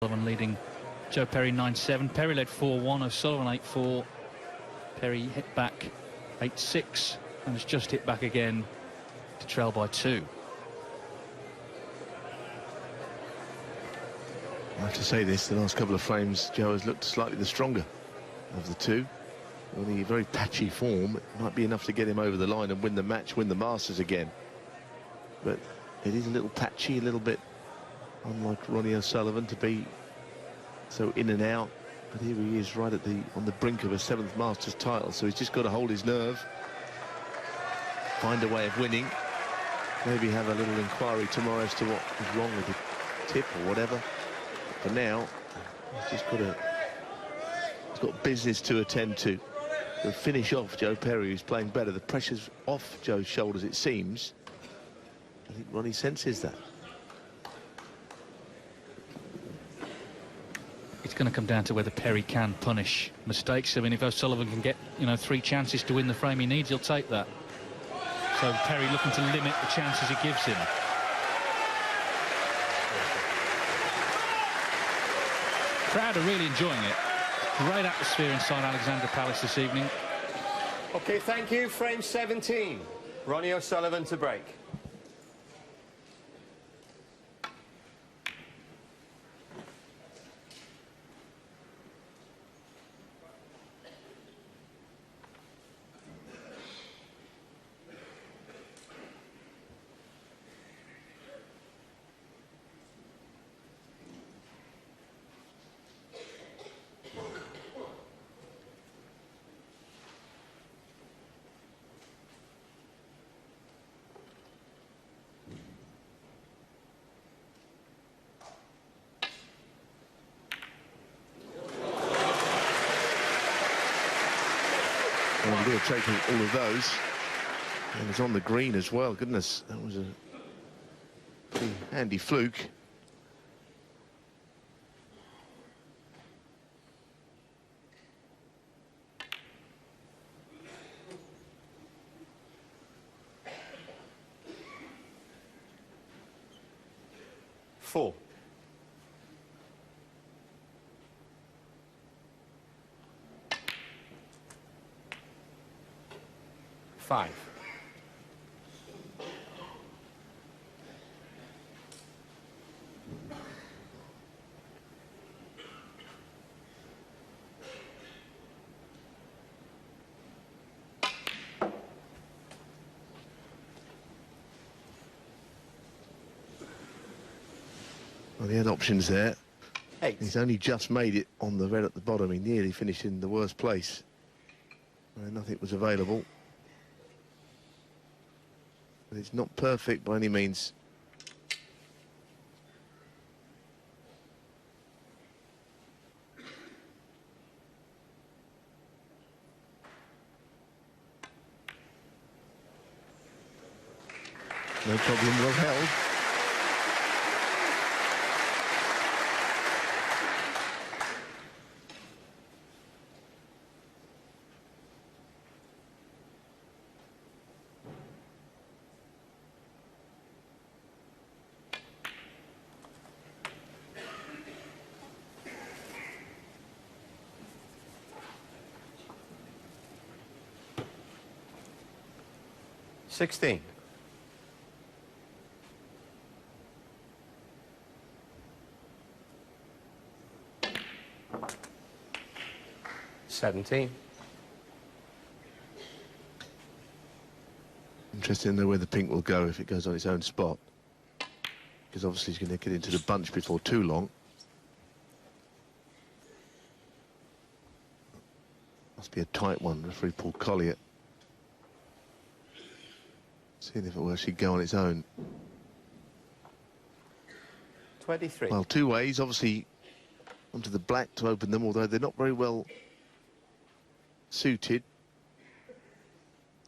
O'Sullivan leading Joe Perry 9-7. Perry led 4-1, O'Sullivan 8-4. Perry hit back 8-6 and has just hit back again to trail by 2. I have to say this, the last couple of frames Joe has looked slightly the stronger of the two. Only very patchy form, it might be enough to get him over the line and win the match, win the Masters again. But it is a little patchy, a little bit unlike Ronnie O'Sullivan to be so in and out. But here he is right at on the brink of a 7th Masters title, so he's just got to hold his nerve, find a way of winning, maybe have a little inquiry tomorrow as to what is wrong with the tip or whatever. For now, he's got business to attend to. To finish off Joe Perry, who's playing better. The pressure's off Joe's shoulders, it seems. I think Ronnie senses that. It's going to come down to whether Perry can punish mistakes. I mean, if O'Sullivan can get, 3 chances to win the frame he needs, he'll take that. So Perry looking to limit the chances he gives him. Crowd are really enjoying it. Great atmosphere inside Alexandra Palace this evening. OK, thank you. Frame 17. Ronnie O'Sullivan to break. Well, we're taking all of those. And it's on the green as well. Goodness, that was a pretty handy fluke. Four. 5. Well, he had options there. 8. He's only just made it on the red at the bottom. He nearly finished in the worst place. Nothing was available. But it's not perfect by any means. No problem, well held. $16. 17. Interested to know where the pink will go if it goes on its own spot, because obviously he's going to get into the bunch before too long. Must be a tight one, referee Paul Collier. Seeing if it will actually go on its own. 23. Well, two ways, obviously onto the black to open them, although they're not very well suited.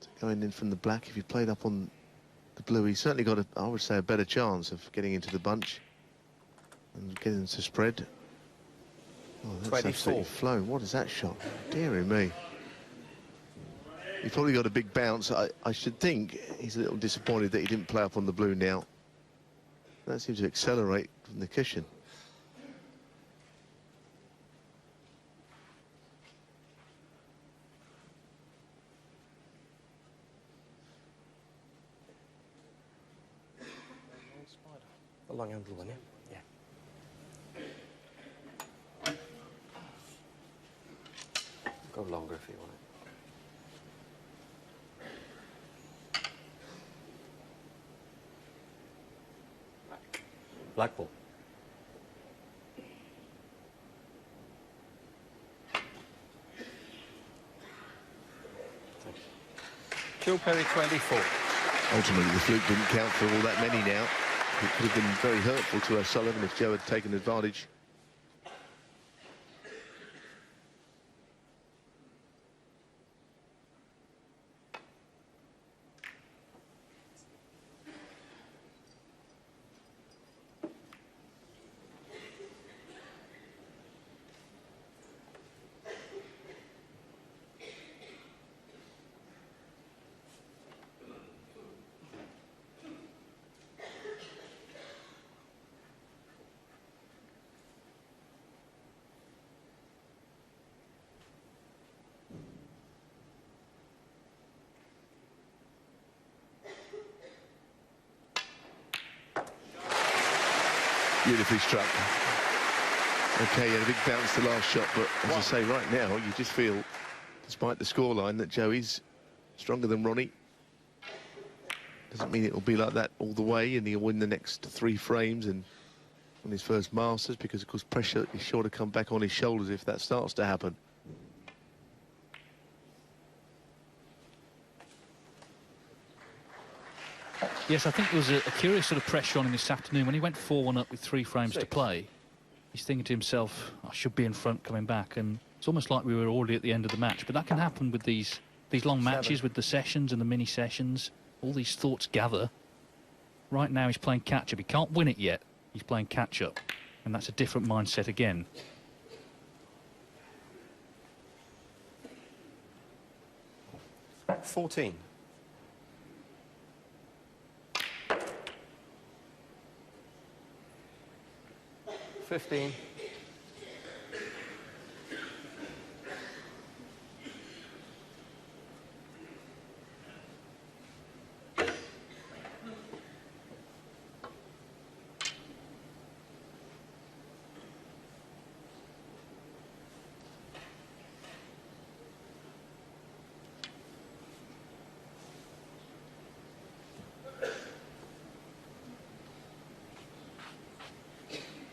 So going in from the black, if he played up on the blue, he's certainly got, I would say, a better chance of getting into the bunch and getting to spread. Oh, that's 24. absolutely flown. What is that shot? Dearie me. He's probably got a big bounce. I should think he's a little disappointed that he didn't play up on the blue now. That seems to accelerate from the cushion. long handle one, yeah? Yeah. Go longer if you want it. Black ball. Joe Perry 24. Ultimately, the fluke didn't count for all that many now. It could have been very hurtful to O'Sullivan if Joe had taken advantage. Beautifully struck. Okay, he had a big bounce the last shot, but as I say, right now, you just feel, despite the scoreline, that Joe is stronger than Ronnie. Doesn't mean it will be like that all the way, and he'll win the next 3 frames and on his first Masters, because, of course, pressure is sure to come back on his shoulders if that starts to happen. Yes, I think there was a curious sort of pressure on him this afternoon. When he went 4-1 up with 3 frames to play, he's thinking to himself, I should be in front coming back. And it's almost like we were already at the end of the match. But that can happen with these long matches, with the sessions and the mini sessions. All these thoughts gather. Right now he's playing catch-up. He can't win it yet. He's playing catch-up. And that's a different mindset again. $14. 15.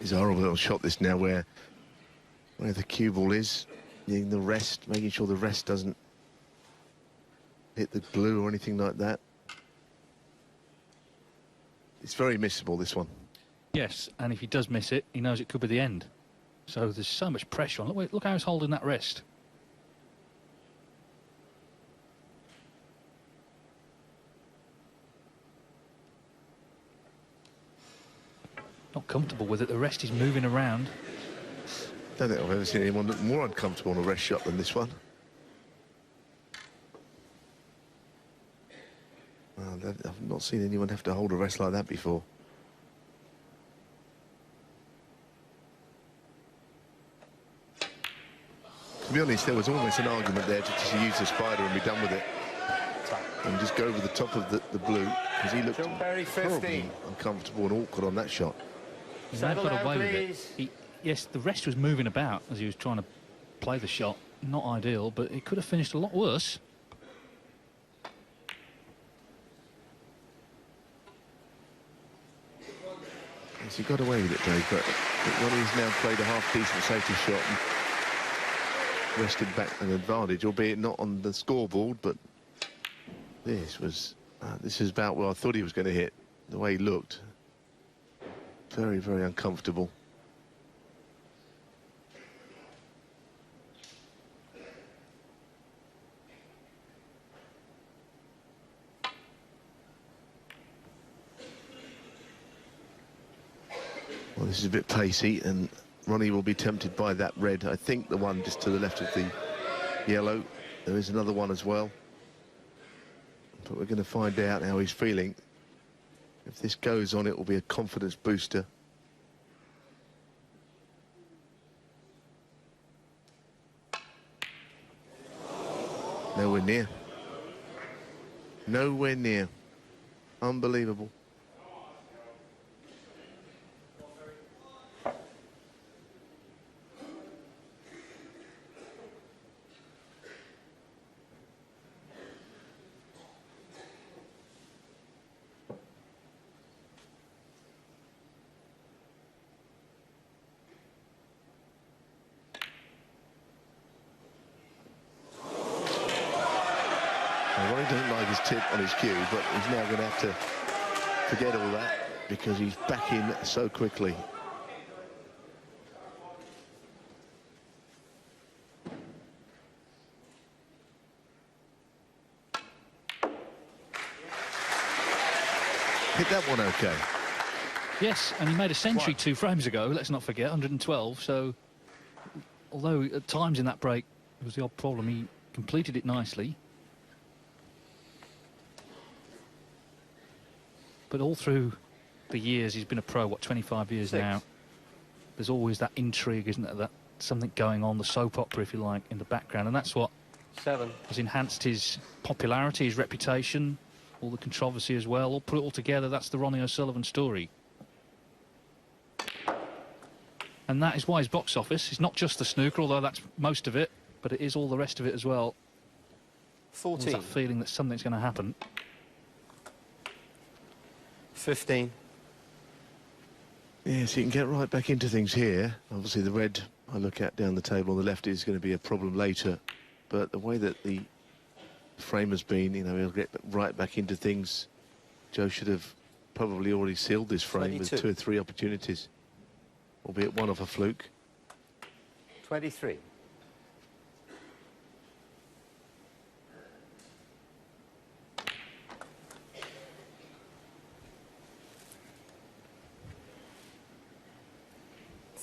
It's a horrible little shot, this now, where the cue ball is, needing the rest, making sure the rest doesn't hit the blue or anything like that. It's very missable, this one. Yes, and if he does miss it, he knows it could be the end. So there's so much pressure on. Look how he's holding that wrist. Not comfortable with it. The rest is moving around. Don't think I've ever seen anyone look more uncomfortable on a rest shot than this one. Well, I've not seen anyone have to hold a rest like that before. To be honest, there was almost an argument there to just use the spider and be done with it. And just go over the top of the blue, because he looked horribly uncomfortable and awkward on that shot. He got away with it. Yes, the rest was moving about as he was trying to play the shot. Not ideal, but it could have finished a lot worse. Yes, he got away with it, Dave, but Ronnie's now played a half-decent safety shot and wrested back an advantage, albeit not on the scoreboard, but this is about where I thought he was going to hit, the way he looked. Very, very uncomfortable. Well, this is a bit pacey, and Ronnie will be tempted by that red. I think the one just to the left of the yellow. There is another one as well. But we're going to find out how he's feeling. If this goes on, it will be a confidence booster. Nowhere near. Nowhere near. Unbelievable. Ronnie doesn't like his tip on his cue, but he's now going to have to forget all that because he's back in so quickly. Hit that one okay. Yes, and he made a century 2 frames ago, let's not forget, 112, so although at times in that break there was the odd problem, he completed it nicely. But all through the years, he's been a pro, what, 25 years 6. now, there's always that intrigue, isn't there, that something going on, the soap opera, if you like, in the background, and that's what 7. has enhanced his popularity, his reputation, all the controversy as well. All put it all together, that's the Ronnie O'Sullivan story. And that is why his box office is not just the snooker, although that's most of it, but it is all the rest of it as well. 14. There's that feeling that something's going to happen. 15. Yes, he can get right back into things here. Obviously, the red I look at down the table on the left is going to be a problem later. But the way that the frame has been, you know, he'll get right back into things. Joe should have probably already sealed this frame 22. with 2 or 3 opportunities, albeit one off a fluke. 23.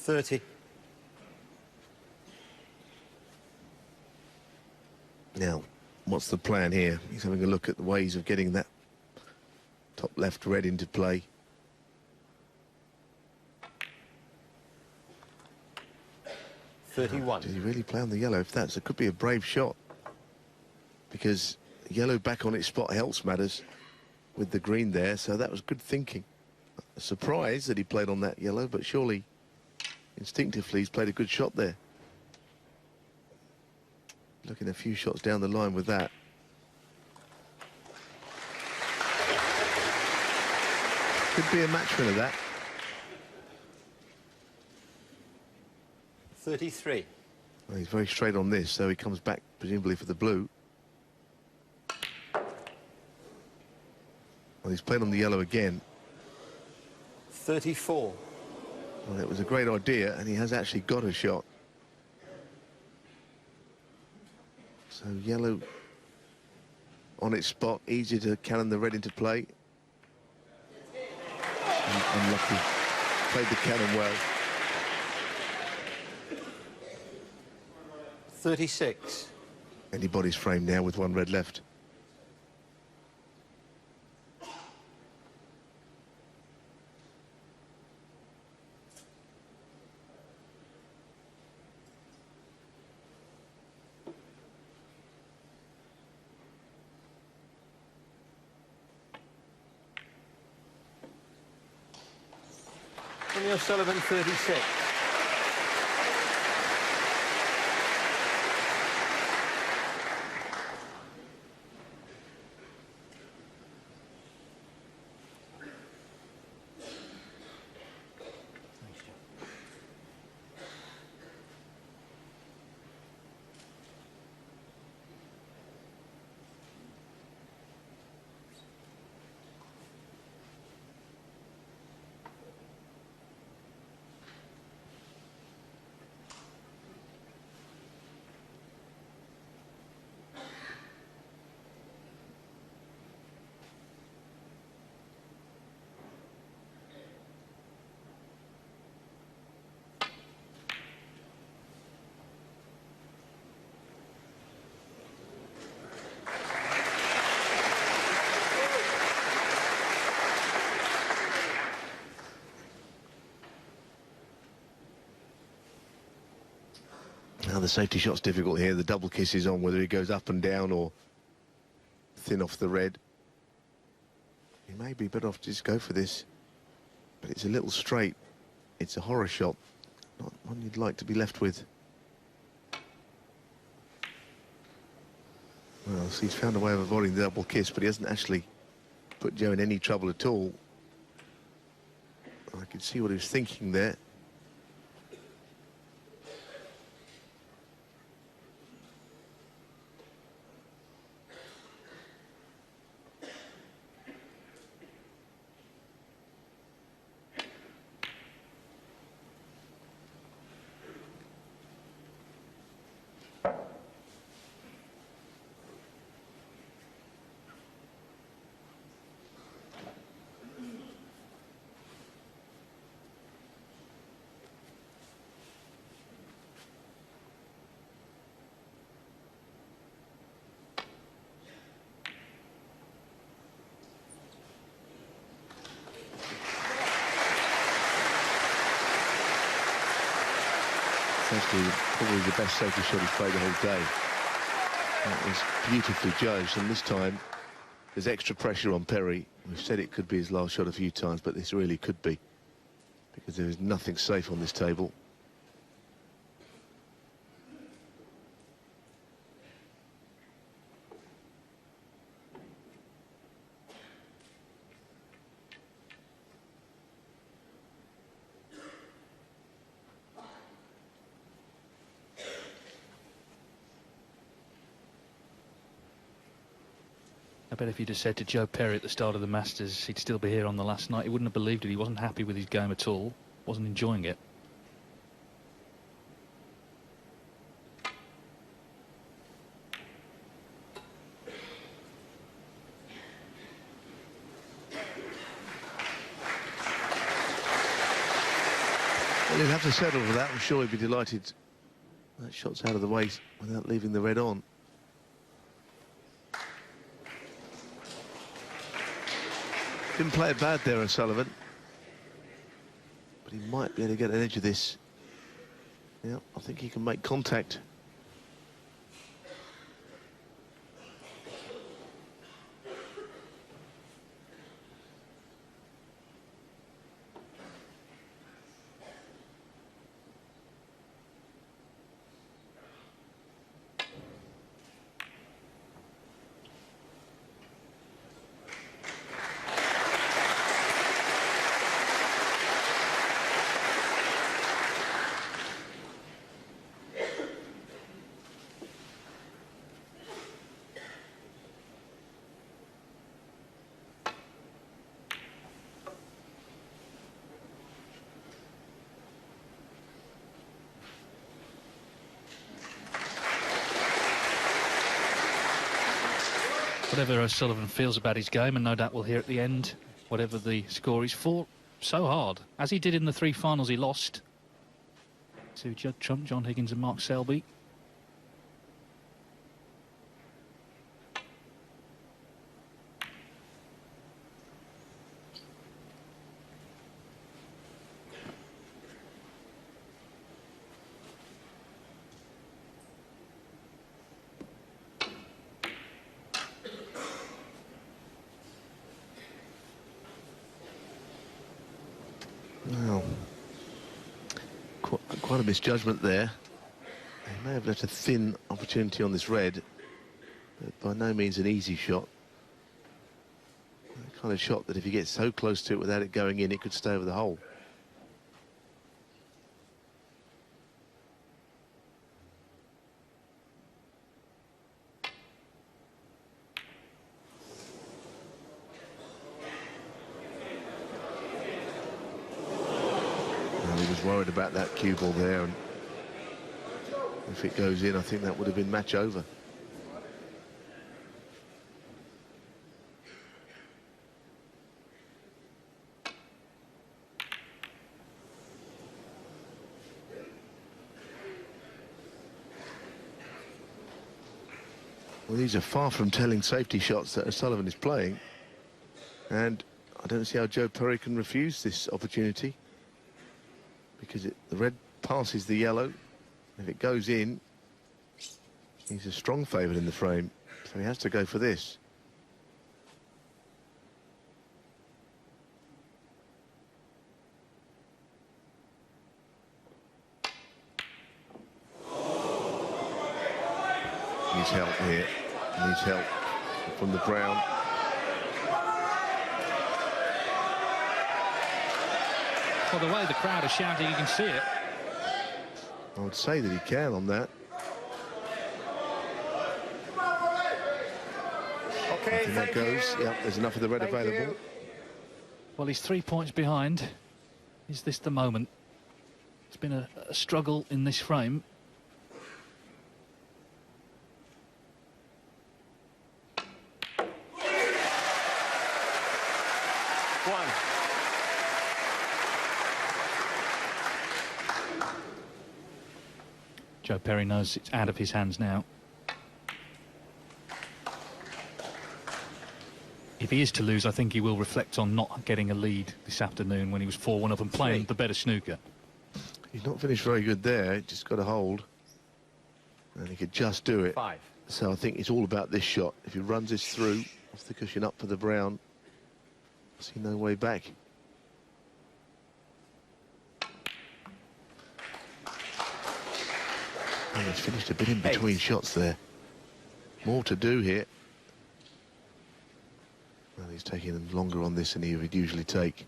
$30. Now, what's the plan here? He's having a look at the ways of getting that top left red into play. $31. Did he really play on the yellow? If that's, it could be a brave shot, because yellow back on its spot helps matters with the green there, so that was good thinking. A surprise that he played on that yellow, but surely instinctively he's played a good shot there. Looking a few shots down the line with that. Could be a match winner, that. 33. Well, he's very straight on this, so he comes back presumably for the blue. Well, he's played on the yellow again. 34. Well, it was a great idea, and he has actually got a shot. So yellow on its spot, easy to cannon the red into play. Unlucky. Played the cannon well. 36. Anybody's frame now with 1 red left. Ronnie O'Sullivan, 36. Now the safety shot's difficult here. The double kiss is on, whether he goes up and down or thin off the red. He may be better off to just go for this, but it's a little straight. It's a horror shot, not one you'd like to be left with. Well, so he's found a way of avoiding the double kiss, but he hasn't actually put Joe in any trouble at all. I can see what he was thinking there. actually probably the best safety shot he's played the whole day. That was beautifully judged, and this time there's extra pressure on Perry. We've said it could be his last shot a few times, but this really could be, because there is nothing safe on this table. I bet if you'd have said to Joe Perry at the start of the Masters he'd still be here on the last night, he wouldn't have believed it. He wasn't happy with his game at all, wasn't enjoying it. Well, he'll have to settle for that. I'm sure he'd be delighted. That shot's out of the way without leaving the red on. Didn't play it bad there, O'Sullivan. But he might be able to get an edge of this. Yeah, I think he can make contact. Whatever O'Sullivan feels about his game, and no doubt we'll hear at the end, whatever the score is, fought so hard, as he did in the three finals he lost to Judd Trump, John Higgins and Mark Selby. Well, quite a misjudgment there. He may have left a thin opportunity on this red, but by no means an easy shot. The kind of shot that if you get so close to it without it going in, it could stay over the hole. Worried about that cue ball there, and if it goes in, I think that would have been match over. Well, these are far from telling safety shots that O'Sullivan is playing, and I don't see how Joe Perry can refuse this opportunity, because the red passes the yellow. If it goes in, he's a strong favourite in the frame, so he has to go for this. Needs help here. Needs help from the brown. Well, the way the crowd are shouting, you can see it. I would say that he can on that. Okay, and that goes. Yeah, there's enough of the red available. Well, he's 3 points behind. Is this the moment? It's been a struggle in this frame. Joe Perry knows it's out of his hands now. If he is to lose, I think he will reflect on not getting a lead this afternoon when he was 4-1 up and playing the better snooker. He's not finished very good there, just got a hold. And he could just do it. 5. So I think it's all about this shot. If he runs this through, off the cushion up for the brown, I see no way back. And he's finished a bit in between shots there. More to do here. Well, he's taking longer on this than he would usually take.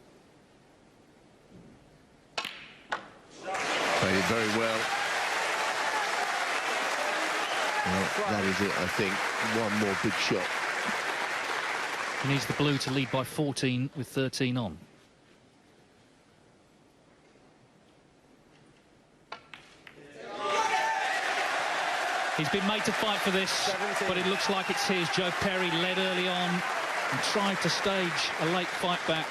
Played it very well. Well, that is it, I think. One more big shot. He needs the blue to lead by 14 with 13 on. He's been made to fight for this, 17. but it looks like it's his. Joe Perry led early on and tried to stage a late fight back.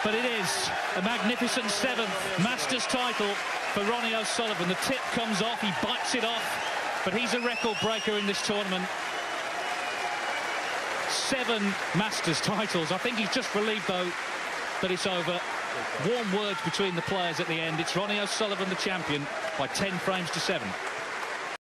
But it is a magnificent 7th Masters title for Ronnie O'Sullivan. The tip comes off, he bites it off, but he's a record breaker in this tournament. 7 Masters titles. I think he's just relieved, though, that it's over. Warm words between the players at the end. It's Ronnie O'Sullivan, the champion, by 10 frames to 7.